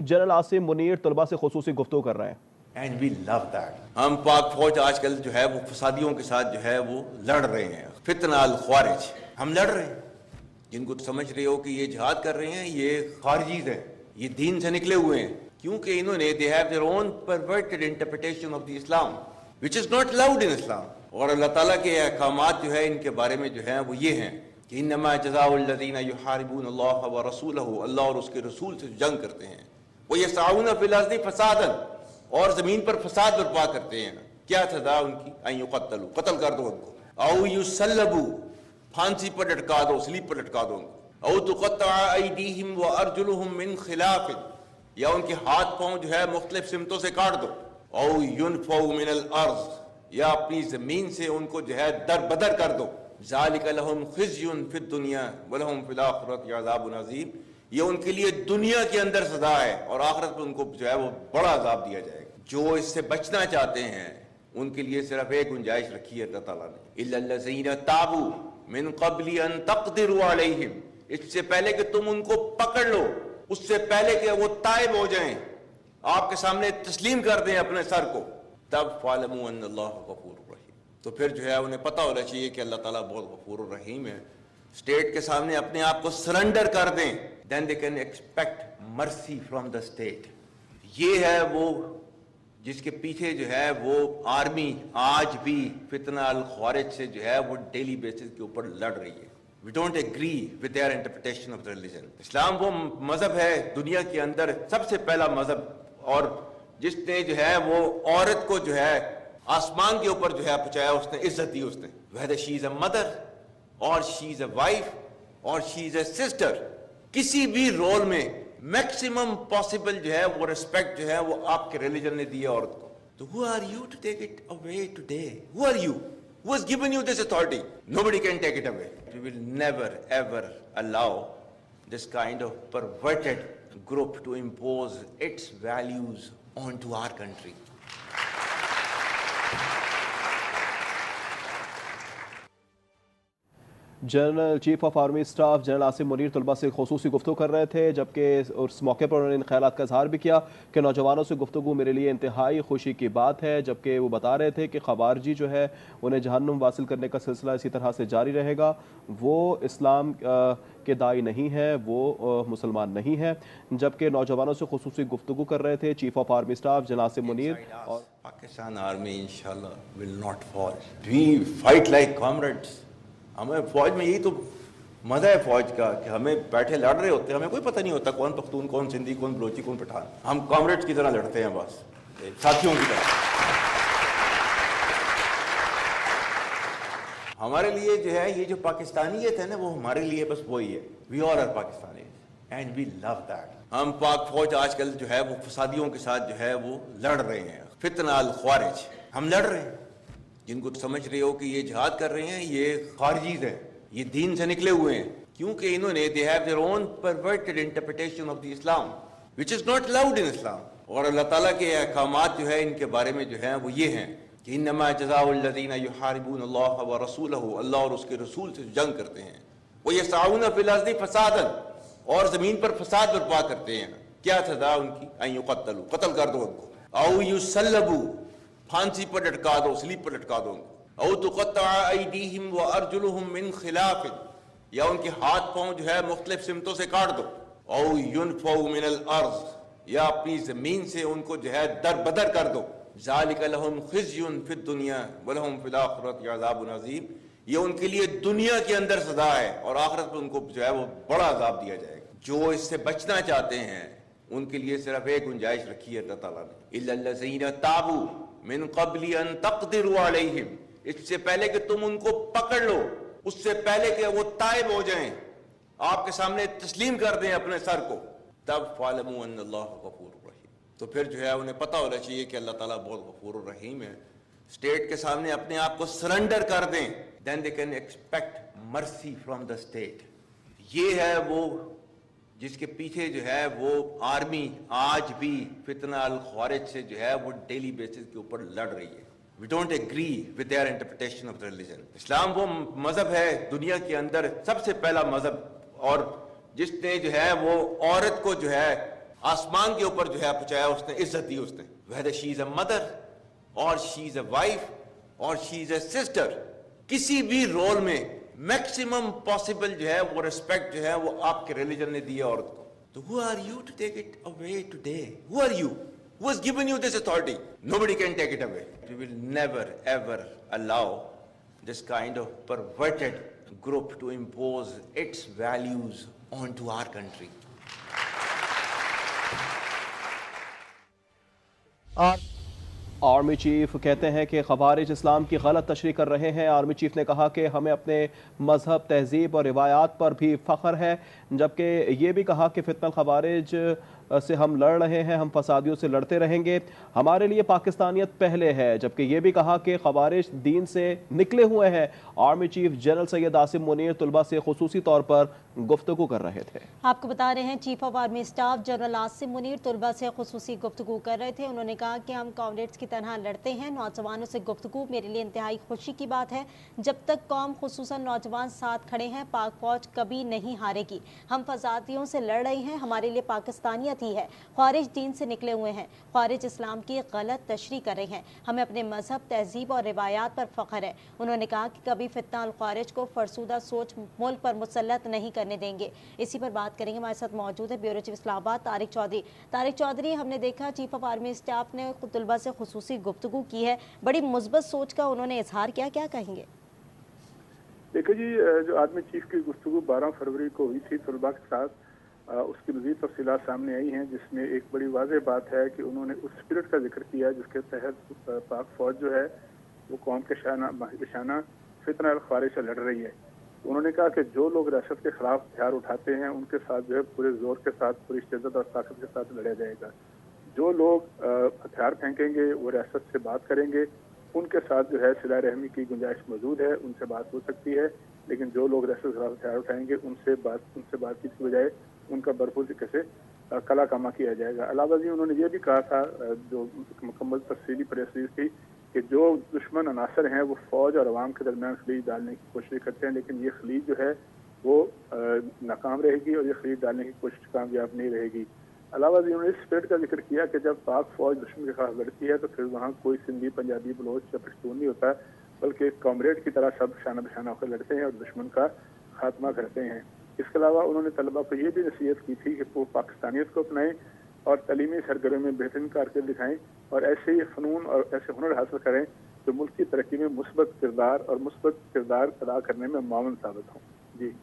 General Asim Munir طلبہ سے خصوصی گفتگو کر رہے ہیں. And we love that. ہم پاک فوج آج کل جو ہے وہ فسادیوں کے ساتھ جو ہے وہ لڑ رہے ہیں. فتنہ الخوارج ہم لڑ رہے ہیں. جن کو سمجھ رہے ہو کہ یہ جہاد کر رہے ہیں یہ خارجیز ہیں, یہ دین سے نکلے ہوئے ہیں, کیونکہ انہوں نے they have their own perverted interpretation of the Islam which is not allowed in Islam. اور اللہ تعالیٰ کے احکامات جو ہے ان کے بارے میں جو ہیں وہ یہ ہیں کہ انما جزاء الذین یحاربون اللہ ورسولہ, اللہ اور اس کے رسول سے جنگ کرتے ہیں, ویسعون فی الارض فسادا, اور زمین پر فساد برپا کرتے ہیں. کیا سزا ان کی؟ ان یقتلوا, قتل کر دو ان کو, او یسلبوا, پھانسی پر لٹکا دو, سلیب پر لٹکا دو ان کو, او تقطع ایدیہم وارجلہم من خلاف, یا ان کے ہاتھ پاؤں جو ہے مختلف سمتوں سے کاٹ دو, او ینفوا من الارض, یا اپنی زمین سے ان کو جو ہے در بدر کر دو. ذالک لہم خزی فی الدنیا ولہم فی الآخرۃ عذاب عظیم, یہ ان کے لیے دنیا کے اندر سزا ہے اور آخرت میں ان کو جو ہے وہ بڑا عذاب دیا جائے گا. جو اس سے بچنا چاہتے ہیں ان کے لیے صرف ایک گنجائش رکھی ہے اللہ تعالیٰ نے, الا الذین تابوا من قبل ان تقدروا علیہم, اس سے پہلے کہ تم ان کو پکڑ لو, اس سے پہلے کہ وہ تائب ہو جائیں, آپ کے سامنے تسلیم کر دیں اپنے سر کو, تب فاعلموا ان اللہ غفور رحیم. تو پھر جو ہے انہیں پتہ ہونا چاہیے کہ اللہ تعالیٰ بہت غفور الرحیم ہے. اسٹیٹ کے سامنے اپنے آپ کو سرنڈر کر دیں, then they can expect mercy from the state. یہ ہے وہ جس کے پیچھے جو ہے وہ آرمی آج بھی فتنہ الخوارج سے جو ہے وہ ڈیلی بیسس کے اوپر لڑ رہی ہے. We don't agree with their interpretation of the religion. اسلام وہ مذہب ہے دنیا کے اندر سب سے پہلا مذہب, اور جس نے جو ہے وہ عورت کو جو ہے آسمان کے اوپر جو ہے پہنچایا, اس نے عزت دی. اس نے whether she is a mother or she is a wife or she is a sister, کسی بھی رول میں میکسیمم پاسبل جو ہے وہ ریسپیکٹ جو ہے وہ آپ کے ریلیجن نے دی ہے عورت کو. تو who are you to take it away today? Who are you? Who has given you this authority? Nobody can take it away. We will never ever allow this kind of perverted group to impose its values onto our country. General chief of army staff general Asim Munir طلبہ سے خصوصی گفتگو کر رہے تھے, جبکہ اس موقع پر انہوں نے ان خیالات کا اظہار بھی کیا کہ نوجوانوں سے گفتگو میرے لیے انتہائی خوشی کی بات ہے, جبکہ وہ بتا رہے تھے کہ خوارجی جو ہے انہیں جہنم واصل کرنے کا سلسلہ اسی طرح سے جاری رہے گا. وہ اسلام کے داعی نہیں ہے, وہ مسلمان نہیں ہے. جبکہ نوجوانوں سے خصوصی گفتگو کر رہے تھے chief of army staff general Asim Munir. اور پاکستان آرمی انشاءاللہ will not fall. We fight like comrades. ہمیں فوج میں یہی تو مزہ ہے فوج کا کہ ہمیں بیٹھے لڑ رہے ہوتے ہیں, ہمیں کوئی پتہ نہیں ہوتا کون پختون, کون سندھی, کون بلوچی, کون پٹھان. ہم کامریڈز کی طرح لڑتے ہیں, بس ساتھیوں کی طرح. ہمارے لیے جو ہے یہ جو پاکستانیت ہے نا وہ ہمارے لیے بس وہی ہے. We all are Pakistani and we love that. ہم پاک فوج آج کل جو ہے وہ فسادیوں کے ساتھ جو ہے وہ لڑ رہے ہیں. فتنہ الخوارج ہم لڑ رہے ہیں. جن کو سمجھ رہے ہو کہ یہ جہاد کر رہے ہیں یہ خارجیز ہیں, یہ دین سے نکلے ہوئے ہیں, کیونکہ انہوں نے they have their own perverted interpretation of the Islam which is not allowed in Islam. اور اللہ تعالیٰ کے احکامات جو ہے ان کے بارے میں جو ہیں وہ یہ ہیں کہ انما جزاء الذین یحاربون اللہ ورسولہ, اللہ اور اس کے رسول سے جنگ کرتے ہیں, ویسعون فی الارض فسادا, اور زمین پر فساد برپا کرتے ہیں. کیا سزا ان کی؟ ان یقتلوا, قتل کر دو ان کو, او یسلبوا, پھانسی پر لٹکا دو, سلیب پر لٹکا دو ان کو, او تقطع ایدیہم وارجلہم من خلاف, یا ان کے ہاتھ پاؤں جو ہے مختلف سمتوں سے کاٹ دو, او ینفوا من الارض, یا اپنی زمین سے ان کو جو ہے در بدر کر دو. ذالک لہم خزی فی الدنیا ولہم فی الآخرۃ عذاب عظیم, یہ ان کے لیے دنیا کے اندر سزا ہے اور آخرت میں ان کو جو ہے وہ بڑا عذاب دیا جائے گا. جو اس سے بچنا چاہتے ہیں ان کے لیے صرف ایک گنجائش رکھی ہے اللہ تعالیٰ نے, الا الذین تابوا من قبل ان تقدروا علیہم, اس سے پہلے کہ تم ان کو پکڑ لو, اس سے پہلے کہ وہ تائب ہو جائیں, آپ کے سامنے تسلیم کر دیں اپنے سر کو, تب فاعلموا ان اللہ غفور الرحیم. تو پھر جو ہے انہیں پتہ ہونا چاہیے کہ اللہ تعالیٰ بہت غفور الرحیم ہے. اسٹیٹ کے سامنے اپنے آپ کو سرنڈر کر دیں, then they can expect mercy from the state. یہ ہے وہ جس کے پیچھے جو ہے وہ آرمی آج بھی فتنہ الخوارج سے جو ہے وہ ڈیلی بیسس کے اوپر لڑ رہی ہے. We don't agree with their interpretation of the religion. اسلام وہ مذہب ہے دنیا کے اندر سب سے پہلا مذہب, اور جس نے جو ہے وہ عورت کو جو ہے आसमान के ऊपर जो है पहुंचाया उसने, इज्जत दी उसने। whether she is a mother or she is a wife or she is a sister, किसी भी रोल में मैक्सिमम पॉसिबल जो है वो रिस्पेक्ट जो है वो आपके रिलीजन ने दी है औरत को। तो who are you to take it away today? Who are you? Who has given you this authority? Nobody can take it away. We will never ever allow this kind of perverted group to impose its values onto our country. Army chief कहते हैं कि ख़वारिज इस्लाम की गलत तशरीह कर रहे हैं। Army chief ने कहा कि हमें अपने मजहब, तहजीब और रिवायात पर भी फ़ख्र है, जबकि ये भी कहा कि फितनल ख़वारिज से हम लड़ रहे हैं, हम फसादियों से लड़ते रहेंगे, हमारे लिए पाकिस्तानियत पहले है। जबकि ये भी कहा कि ख़वारिज दीन से निकले हुए हैं। Army chief general Syed Asim Munir तलबा से खुसूसी तौर पर गुफ्तगू कर रहे थे। आपको बता रहे हैं chief of army staff general Asim Munir तलबा से खुसूसी गुफ्तगू कर रहे थे। उन्होंने कहा कि हम कॉमरेड्स की तरह लड़ते हैं, नौजवानों से गुफ्तगू मेरे लिए इंतहाई खुशी की बात है। जब तक कौम खुसूसन नौजवान साथ खड़े हैं, पाक फौज कभी नहीं हारेगी। हम फसादियों से लड़ रहे हैं, हमारे लिए पाकिस्तानियत ही है। ख्वारिज दीन से निकले हुए हैं, ख्वारिज इस्लाम की गलत तशरीह कर रहे हैं। हमें अपने मजहब, तहजीब और रिवायात पर फ़ख्र है। उन्होंने कहा कि कभी फितना अल ख्वारिज को फरसूदा सोच मुल्क पर मुसल्लत नहीं करने देंगे। इसी पर बात करेंगे। हमारे साथ मौजूद है ब्यूरो चीफ इस्लामाबाद तारिक चौधरी। तारिक चौधरी, हमने देखा चीफ ऑफ आर्मी स्टाफ ने तलबा से खुसूसी गुफ्तगू की है, बड़ी मुस्बत सोच का उन्होंने इजहार किया, क्या कहेंगे? देखिए जी, जो आर्मी चीफ की गुफ्तगू 12 फरवरी को हुई थी तलबा के साथ, उसकी मज़ीद तफसीलात सामने आई हैं, जिसमें एक बड़ी वाज़ेह बात है कि उन्होंने उस स्पिरिट का जिक्र किया जिसके तहत पाक फौज जो है वो कौम के शाना फितना अल ख्वारिज से लड़ रही है। उन्होंने कहा कि जो लोग रियासत के खिलाफ हथियार उठाते हैं उनके साथ जो है पूरे जोर के साथ, पूरी शिद्दत और ताकत के साथ लड़ा जाएगा। जो लोग हथियार फेंकेंगे, वो रियासत से बात करेंगे, उनके साथ जो है सिला रहमी की गुंजाइश मौजूद है, उनसे बात हो सकती है। लेकिन जो लोग रियासत के खिलाफ हथियार उठाएंगे उनसे बातचीत की बजाय उनका भरपूर तरीके से कला कामा किया जाएगा। अलावा जी उन्होंने ये भी कहा था, जो मुकम्मल तफसीली प्रेस रिलीज थी, कि जो दुश्मन अनासर हैं वो फौज और अवाम के दरमियान खलीज डालने की कोशिश करते हैं, लेकिन ये खलीज जो है वो नाकाम रहेगी और ये खलीज डालने की कोशिश कामयाब नहीं रहेगी। अलावा जी उन्होंने इस स्पिरिट का जिक्र किया कि जब पाक फौज दुश्मन के खिलाफ लड़ती है तो फिर वहाँ कोई सिंधी, पंजाबी, बलोच या पश्तून नहीं होता, बल्कि एक कॉमरेड की तरह सब शाना बशाना होकर लड़ते हैं और दुश्मन का खात्मा करते हैं। इसके अलावा उन्होंने तलबा को ये भी नसीहत की थी कि वो पाकिस्तानियत को अपनाएं और तलीमी सरगर्मी में बेहतरीन कारकर्दगी दिखाएं और ऐसे ही फ़नून और ऐसे हुनर हासिल करें जो मुल्क की तरक्की में मुस्बत किरदार अदा करने में मावन साबित हों। जी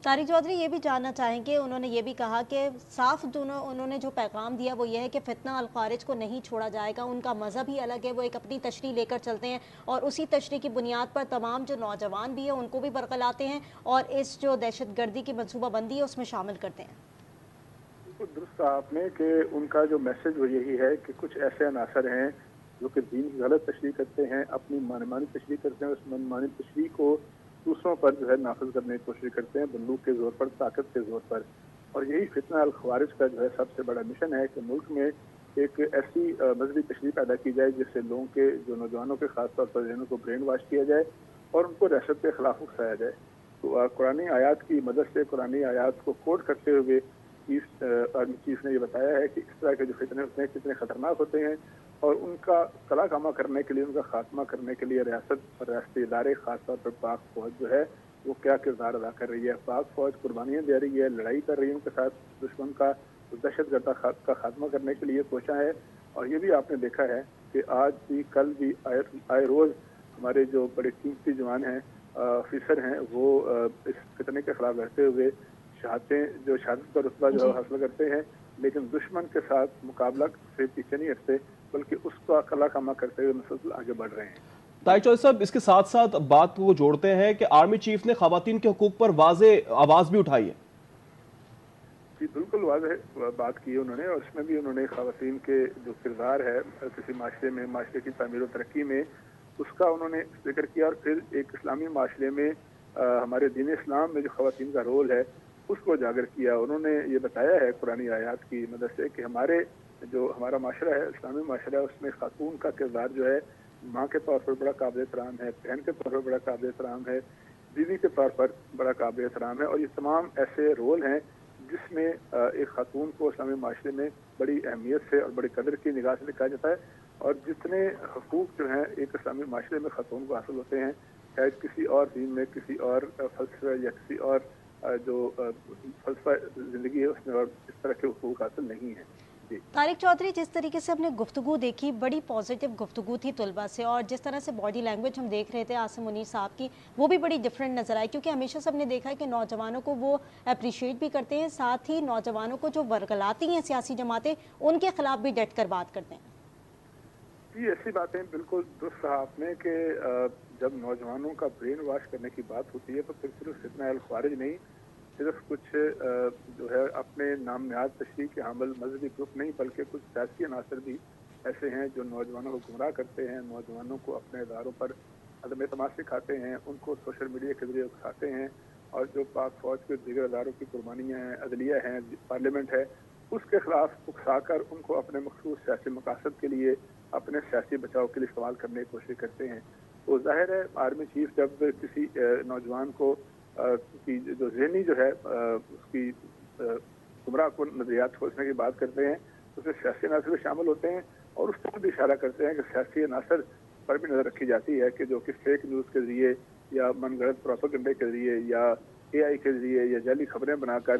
तारिक चौधरी, ये भी जानना चाहेंगे, उन्होंने ये भी कहा कि साफ उन्होंने जो पैगाम दिया वो ये है कि फितना अल ख्वारिज को नहीं छोड़ा जाएगा। उनका मज़हब ही अलग है, वो एक अपनी तशरीह लेकर चलते हैं और उसी तशरीह की बुनियाद पर तमाम जो नौजवान भी है उनको भी बरगलाते हैं और इस जो दहशत गर्दी की मनसूबाबंदी है उसमें शामिल करते हैं। दुरुस्त कहा आपने कि उनका जो मैसेज वो यही है कि कुछ ऐसे अनासर हैं जो कि दीन की गलत तशरीह करते हैं, अपनी मनमानी तशरीह करते हैं, उस मनमानी तशरीह को दूसरों पर जो है नाफिज करने की कोशिश करते हैं, बंदूक के जोर पर, ताकत के जोर पर। और यही फितना अल ख्वारिज का जो है सबसे बड़ा मिशन है कि मुल्क में एक ऐसी मजहबी तशरीह पैदा की जाए जिससे लोगों के, जो नौजवानों के खासतौर पर जहनों को ब्रेन वॉश किया जाए और उनको रियासत के खिलाफ उकसाया जाए। तो कुरानी आयात की मदद से, कुरानी आयात को कोट करते हुए आर्मी चीफ ने ये बताया है कि इस तरह के जो फितने होते हैं कितने खतरनाक होते हैं और उनका कला कामा करने के लिए, उनका खात्मा करने के लिए रियासत और रियासती इदारे, खासतौर पर पाक फौज जो है वो क्या किरदार अदा कर रही है। पाक फौज कुर्बानियाँ दे रही है, लड़ाई कर रही है उनके साथ, दुश्मन का दहशत गर्दा का खात्मा करने के लिए सोचा है। और ये भी आपने देखा है कि आज भी, कल भी, आए रोज़ हमारे जो बड़े कीमती जवान हैं, ऑफिसर हैं, वो इस फितने के खिलाफ लड़ते हुए शहादत का रुतबा जो है हासिल करते हैं, लेकिन दुश्मन के साथ मुकाबला से पीछे नहीं हटते, बल्कि उसका कला कामा करते हुए मुसलसल आगे बढ़ रहे हैं। तारिक चौधरी साहब, इसके साथ साथ बात को जोड़ते हैं कि आर्मी चीफ ने खवातीन के हुकूक पर वाज़े आवाज़ भी उठाई है। जी बिल्कुल वाज़ेह बात की है उन्होंने, और इसमें भी उन्होंने खवातीन के जो किरदार है किसी माशरे में, माशरे की तामीर और तरक्की में, उसका उन्होंने जिक्र किया। और फिर एक इस्लामी माशरे में हमारे दीन इस्लाम में जो खवातीन का रोल है उसको उजागर किया। उन्होंने ये बताया है कुरानी आयात की मदद से कि हमारा माशरा है, इस्लामी माशरा है, उसमें खातून का किरदार जो है माँ के तौर पर बड़ा काबिल एहतराम है, बहन के तौर पर बड़ा काबिल एहतराम है, बीवी के तौर पर बड़ा काबिल एहतराम है। और ये तमाम ऐसे रोल हैं जिसमें एक खातून को इस्लामी माशरे में बड़ी अहमियत से और बड़ी कदर की निगाह से देखा जाता है, और जितने हकूक जो हैं एक इस्लामी माशरे में खातून को हासिल होते हैं, शायद किसी और दीन में, किसी और फलसफे या किसी और जो फलसफा ज़िंदगी है उसमें और इस तरह के हकूक हासिल नहीं है। तारिक चौधरी, जिस तरीके से हमने गुफ्तगू देखी, बड़ी पॉजिटिव गुफ्तगू थी तलबा से, और जिस तरह से बॉडी लैंग्वेज हम देख रहे थे आसिम मुनीर साहब की, वो भी बड़ी डिफरेंट नज़र आई, क्योंकि हमेशा से हमने देखा है कि नौजवानों को वो अप्रिशिएट भी करते हैं, साथ ही नौजवानों को जो वरगलाती हैं सियासी जमातें, उनके खिलाफ भी डट कर बात करते हैं। जी, ऐसी बातें बिल्कुल दुरुस्त कहा आपने कि जब नौजवानों का ब्रेन वॉश करने की बात होती है तो फिर सिर्फ फितना अल ख्वारिज नहीं, सिर्फ कुछ जो है अपने नामयाद तशरीह के हामिल मजहबी ग्रुप नहीं, बल्कि कुछ सियासी अनासर भी ऐसे हैं जो नौजवानों को गुमराह करते हैं, नौजवानों को अपने इदारों पर अदम एतमाद सिखाते हैं, उनको सोशल मीडिया के जरिए उकसाते हैं, और जो पाक फौज के दीगर इदारों की कुर्बानियाँ हैं, अदलिया हैं, पार्लियामेंट है, उसके खिलाफ उकसा कर उनको अपने मखसूस सियासी मकासद के लिए, अपने सियासी बचाव के लिए इस्तेमाल करने की कोशिश करते हैं। तो जाहिर है आर्मी चीफ जब किसी नौजवान को की जो ज़हनी जो है उसकी गुमराह को नजरियात खोजने की बात करते हैं, तो उसमें सियासी अनासर भी शामिल होते हैं, और उस तरह भी इशारा करते हैं कि सियासी अनासर पर भी नज़र रखी जाती है कि जो कि फेक न्यूज़ के जरिए या मनगढ़ंत प्रोपेगेंडे के जरिए या AI के जरिए या जाली खबरें बनाकर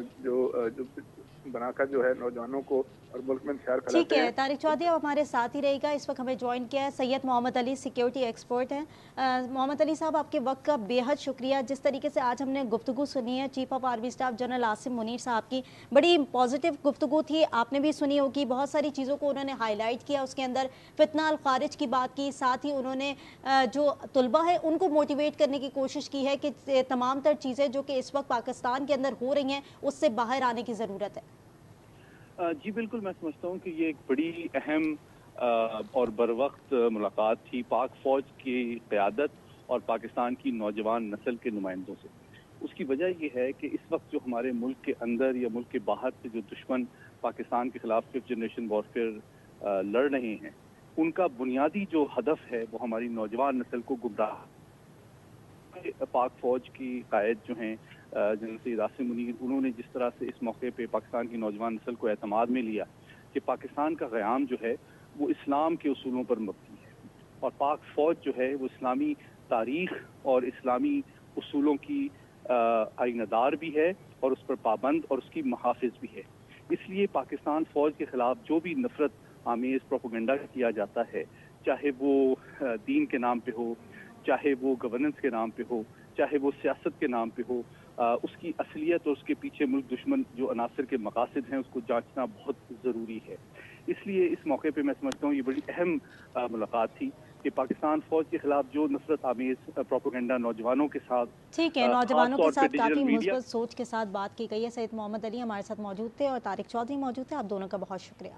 जो है नौजवानों को और मुल्क में इंतशार कराते हैं। ठीक है, तारिक चौधरी अब हमारे साथ ही रहेगा। इस वक्त हमें ज्वाइन किया है सैयद मोहम्मद अली, सिक्योरिटी एक्सपर्ट हैं। मोहम्मद अली साहब, आपके वक्त का बेहद शुक्रिया। जिस तरीके से आज हमने गुफ्तगू सुनी है chief of army staff general Asim Munir साहब की, बड़ी पॉजिटिव गुफ्तगू थी, आपने भी सुनी होगी। बहुत सारी चीज़ों को उन्होंने हाईलाइट किया, उसके अंदर फितना अल खारिज की बात की, साथ ही उन्होंने जो तलबा है उनको मोटिवेट करने की कोशिश की है कि तमाम तर चीज़ें जो कि इस वक्त पाकिस्तान के अंदर हो रही हैं उससे बाहर आने की ज़रूरत है। जी बिल्कुल, मैं समझता हूँ कि ये एक बड़ी अहम और बरवक्त मुलाकात थी पाक फौज की क़यादत और पाकिस्तान की नौजवान नस्ल के नुमाइंदों से। उसकी वजह यह है कि इस वक्त जो हमारे मुल्क के अंदर या मुल्क के बाहर से जो दुश्मन पाकिस्तान के खिलाफ फिफ्थ जनरेशन वॉरफेयर लड़ रहे हैं, उनका बुनियादी जो हदफ है वो हमारी नौजवान नस्ल को गुमराह। पाक फौज की कायद जो हैं जनरल सैयद आसिम मुनीर, उन्होंने जिस तरह से इस मौके पे पाकिस्तान की नौजवान नस्ल को एतमाद में लिया कि पाकिस्तान का क़याम जो है वो इस्लाम के उसूलों पर मबनी है, और पाक फौज जो है वो इस्लामी तारीख़ और इस्लामी उसूलों की आइनदार भी है और उस पर पाबंद और उसकी मुहाफ़िज़ भी है। इसलिए पाकिस्तान फौज के ख़िलाफ़ जो भी नफ़रत आमेज़ प्रोपेगेंडा किया जाता है, चाहे वो दीन के नाम पे हो, चाहे वो गवर्नेंस के नाम पे हो, चाहे वो सियासत के नाम पे हो, उसकी असलियत और उसके पीछे मुल्क दुश्मन जो अनासर के मकासद हैं उसको जांचना बहुत ज़रूरी है। इसलिए इस मौके पे मैं समझता हूँ ये बड़ी अहम मुलाकात थी कि पाकिस्तान फौज के खिलाफ जो नफरत आमेज प्रोपेगेंडा नौजवानों के साथ, ठीक है, नौजवानों के साथ काफ़ी मुस्बत सोच के साथ बात की गई है। सैयद मोहम्मद अली हमारे साथ मौजूद थे और तारिक चौधरी मौजूद थे। आप दोनों का बहुत शुक्रिया।